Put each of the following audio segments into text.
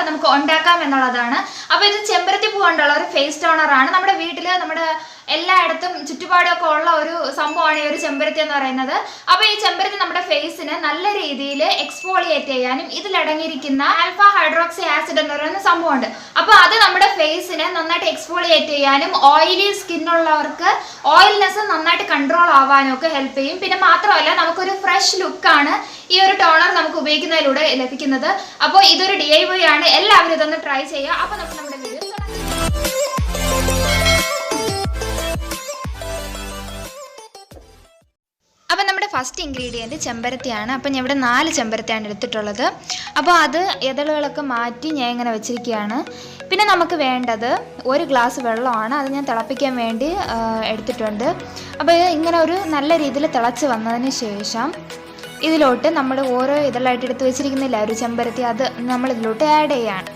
നമുക്ക് ഉണ്ടാക്കാം എന്നുള്ളതാണ്. അപ്പോൾ ഇത് ചെമ്പരത്തി പൂ കൊണ്ടുള്ള ഒരു ഫേസ് ടോണറാണ്. നമ്മുടെ വീട്ടിൽ നമ്മുടെ എല്ലായിടത്തും ചുറ്റുപാടൊക്കെ ഉള്ള ഒരു സംഭവമാണ് ഈ ഒരു ചെമ്പരത്തി എന്ന് പറയുന്നത്. അപ്പോൾ ഈ ചെമ്പരത്തി നമ്മുടെ ഫേസിനെ നല്ല രീതിയിൽ എക്സ്ഫോളിയേറ്റ് ചെയ്യാനും ഇതിലടങ്ങിയിരിക്കുന്ന ആൽഫ ഹൈഡ്രോക്സി ആസിഡ് എന്ന് പറയുന്ന സംഭവമുണ്ട്. അപ്പോൾ അത് നമ്മുടെ ഫേസിനെ നന്നായിട്ട് എക്സ്ഫോളിയേറ്റ് ചെയ്യാനും ഓയിലി സ്കിന്നുള്ളവർക്ക് ഓയിൽനെസ് നന്നായിട്ട് കൺട്രോൾ ആവാനും ഒക്കെ ഹെൽപ്പ് ചെയ്യും. പിന്നെ മാത്രമല്ല നമുക്കൊരു ഫ്രഷ് ലുക്കാണ് ഈ ഒരു ടോണർ നമുക്ക് ഉപയോഗിക്കുന്നതിലൂടെ ലഭിക്കുന്നത്. അപ്പോൾ ഇതൊരു DIY ആണ്, എല്ലാവരും ഇതൊന്ന് ട്രൈ ചെയ്യുക. അപ്പോൾ നമുക്ക് നമ്മുടെ വീഡിയോ അപ്പം നമ്മുടെ ഫസ്റ്റ് ഇൻഗ്രീഡിയൻറ്റ് ചെമ്പരത്തിയാണ്. അപ്പം ഞാൻ ഇവിടെ 4 ചെമ്പരത്തിയാണ് എടുത്തിട്ടുള്ളത്. അപ്പോൾ അത് ഇതളുകളൊക്കെ മാറ്റി ഞാൻ ഇങ്ങനെ വെച്ചിരിക്കുകയാണ്. പിന്നെ നമുക്ക് വേണ്ടത് 1 ഗ്ലാസ് വെള്ളമാണ്. അത് ഞാൻ തിളപ്പിക്കാൻ വേണ്ടി എടുത്തിട്ടുണ്ട്. അപ്പോൾ ഇങ്ങനെ ഒരു നല്ല രീതിയിൽ തിളച്ച് വന്നതിന് ശേഷം ഇതിലോട്ട് നമ്മൾ ഓരോ ഇതളായിട്ട് എടുത്ത് വെച്ചിരിക്കുന്നില്ല ഒരു ചെമ്പരത്തി, അത് നമ്മൾ ഇതിലോട്ട് ആഡ് ചെയ്യാണ്.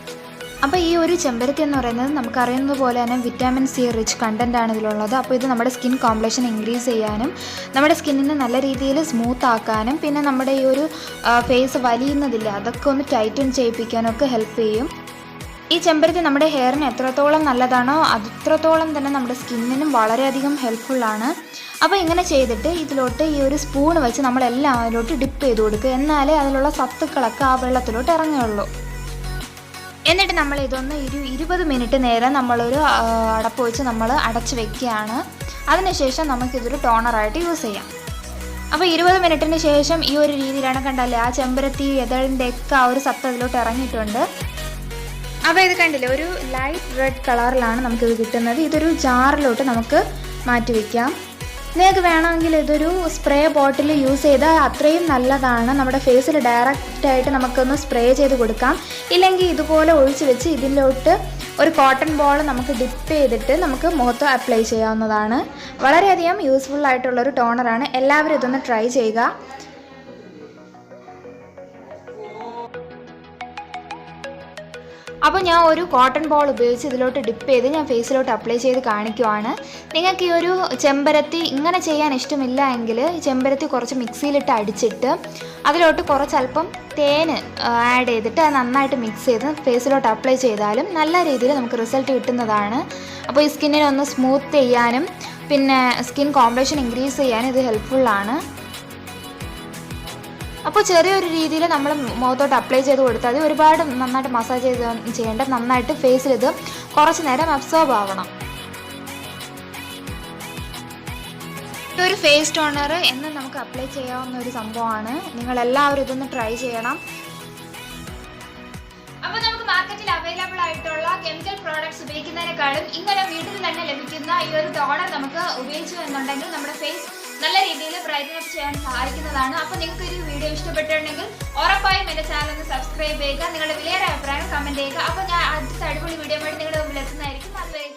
അപ്പോൾ ഈ ഒരു ചെമ്പരത്തി എന്ന് പറയുന്നത് നമുക്കറിയുന്നത് പോലെ തന്നെ വിറ്റാമിൻ C റിച്ച് കണ്ടൻ്റ് ആണ് ഇതിലുള്ളത്. അപ്പോൾ ഇത് നമ്മുടെ സ്കിൻ കോംപ്ലക്ഷൻ ഇൻക്രീസ് ചെയ്യാനും നമ്മുടെ സ്കിന്നിനെ നല്ല രീതിയിൽ സ്മൂത്ത് ആക്കാനും പിന്നെ നമ്മുടെ ഈ ഒരു ഫേസ് വലിയുന്നതില്ല അതൊക്കെ ഒന്ന് ടൈറ്റൻ ചെയ്യിപ്പിക്കാനൊക്കെ ഹെൽപ്പ് ചെയ്യും. ഈ ചെമ്പരത്തി നമ്മുടെ ഹെയറിന് എത്രത്തോളം നല്ലതാണോ അത്രത്തോളം തന്നെ നമ്മുടെ സ്കിന്നിനും വളരെയധികം ഹെൽപ്ഫുള്ളാണ്. അപ്പോൾ ഇങ്ങനെ ചെയ്തിട്ട് ഇതിലോട്ട് ഈ ഒരു സ്പൂൺ വെച്ച് നമ്മളെല്ലാം അതിലോട്ട് ഡിപ്പ് ചെയ്ത് കൊടുക്കുക. എന്നാലേ അതിലുള്ള സത്തുക്കളൊക്കെ ആ വെള്ളത്തിലോട്ട് ഇറങ്ങുകയുള്ളൂ. എന്നിട്ട് നമ്മൾ ഇതൊന്ന് 20 മിനിറ്റ് നേരം നമ്മളൊരു അടപ്പ് വെച്ച് നമ്മൾ അടച്ച് വെക്കുകയാണ്. അതിനുശേഷം നമുക്കിതൊരു ടോണറായിട്ട് യൂസ് ചെയ്യാം. അപ്പോൾ 20 മിനിറ്റിന് ശേഷം ഈ ഒരു രീതിയിലാണ്, കണ്ടല്ലേ ആ ചെമ്പരത്തി എതളിൻ്റെ ഒക്കെ ആ ഒരു സത്ത് അതിലോട്ട് ഇറങ്ങിയിട്ടുണ്ട്. അപ്പോൾ ഇത് കണ്ടില്ലേ ഒരു ലൈറ്റ് റെഡ് കളറിലാണ് നമുക്കിത് കിട്ടുന്നത്. ഇതൊരു ജാറിലോട്ട് നമുക്ക് മാറ്റി വയ്ക്കാം. നിങ്ങൾക്ക് വേണമെങ്കിൽ ഇതൊരു സ്പ്രേ ബോട്ടിൽ യൂസ് ചെയ്താൽ അത്രയും നല്ലതാണ്. നമ്മുടെ ഫേസിൽ ഡയറക്റ്റായിട്ട് നമുക്കൊന്ന് സ്പ്രേ ചെയ്ത് കൊടുക്കാം. ഇല്ലെങ്കിൽ ഇതുപോലെ ഒഴിച്ച് വെച്ച് ഇതിലോട്ട് ഒരു കോട്ടൺ ബോൾ നമുക്ക് ഡിപ്പ് ചെയ്തിട്ട് നമുക്ക് മുഖത്ത് അപ്ലൈ ചെയ്യാവുന്നതാണ്. വളരെയധികം യൂസ്ഫുൾ ആയിട്ടുള്ളൊരു ടോണറാണ്. എല്ലാവരും ഇതൊന്ന് ട്രൈ ചെയ്യുക. അപ്പോൾ ഞാൻ ഒരു കോട്ടൺ ബോൾ ഉപയോഗിച്ച് ഇതിലോട്ട് ഡിപ്പ് ചെയ്ത് ഞാൻ ഫേസിലോട്ട് അപ്ലൈ ചെയ്ത് കാണിക്കുവാണ്. നിങ്ങൾക്ക് ഈ ഒരു ചെമ്പരത്തി ഇങ്ങനെ ചെയ്യാൻ ഇഷ്ടമില്ല എങ്കിൽ ചെമ്പരത്തി കുറച്ച് മിക്സിയിലിട്ട് അടിച്ചിട്ട് അതിലോട്ട് കുറച്ചല്പം തേന് ആഡ് ചെയ്തിട്ട് അത് നന്നായിട്ട് മിക്സ് ചെയ്ത് ഫേസിലോട്ട് അപ്ലൈ ചെയ്താലും നല്ല രീതിയിൽ നമുക്ക് റിസൾട്ട് കിട്ടുന്നതാണ്. അപ്പോൾ ഈ സ്കിന്നിനെ ഒന്ന് സ്മൂത്ത് ചെയ്യാനും പിന്നെ സ്കിൻ കോംപ്ലക്ഷൻ ഇൻക്രീസ് ചെയ്യാനും ഇത് ഹെൽപ്ഫുള്ളാണ്. അപ്പോൾ ചെറിയൊരു രീതിയിൽ നമ്മൾ മുഖത്തോട്ട് അപ്ലൈ ചെയ്ത് കൊടുത്താൽ ഒരുപാട് നന്നായിട്ട് മസാജ് ചെയ്യേണ്ട, നന്നായിട്ട് ഫേസിൽ ഇത് കുറച്ച് നേരം അബ്സോർബ് ആവണം. ഇതൊരു ഫേസ് ടോണർ എന്ന് നമുക്ക് അപ്ലൈ ചെയ്യാവുന്ന ഒരു സംഭവമാണ്. നിങ്ങളെല്ലാവരും ഇതൊന്ന് ട്രൈ ചെയ്യണം. അപ്പോൾ നമുക്ക് മാർക്കറ്റിൽ അവൈലബിൾ ആയിട്ടുള്ള കെമിക്കൽ പ്രോഡക്ട്സ് ഉപയോഗിക്കുന്നതിനേക്കാളും ഇങ്ങനെ വീട്ടിൽ തന്നെ ലഭിക്കുന്ന ഈ ഒരു ടോണർ നമുക്ക് ഉപയോഗിച്ചു എന്നുണ്ടെങ്കിൽ നമ്മുടെ ഫേസ് നല്ല രീതിയിൽ ബ്രൈറ്റൻ അപ്പ് ചെയ്യാൻ സഹായിക്കുന്നതാണ്. അപ്പോൾ നിങ്ങൾക്ക് ഒരു വീഡിയോ ഇഷ്ടപ്പെട്ടിട്ടുണ്ടെങ്കിൽ ഉറപ്പായും എൻ്റെ ചാനൽ ഒന്ന് സബ്സ്ക്രൈബ് ചെയ്യുക. നിങ്ങളുടെ വിലയേറെ അഭിപ്രായം കമൻറ്റ് ചെയ്യുക. അപ്പോൾ ഞാൻ അടുത്ത അടിപൊളി വീഡിയോ ആയിട്ട് നിങ്ങളുടെ മുമ്പിൽ എത്തുന്നതായിരിക്കും. അതുവരെ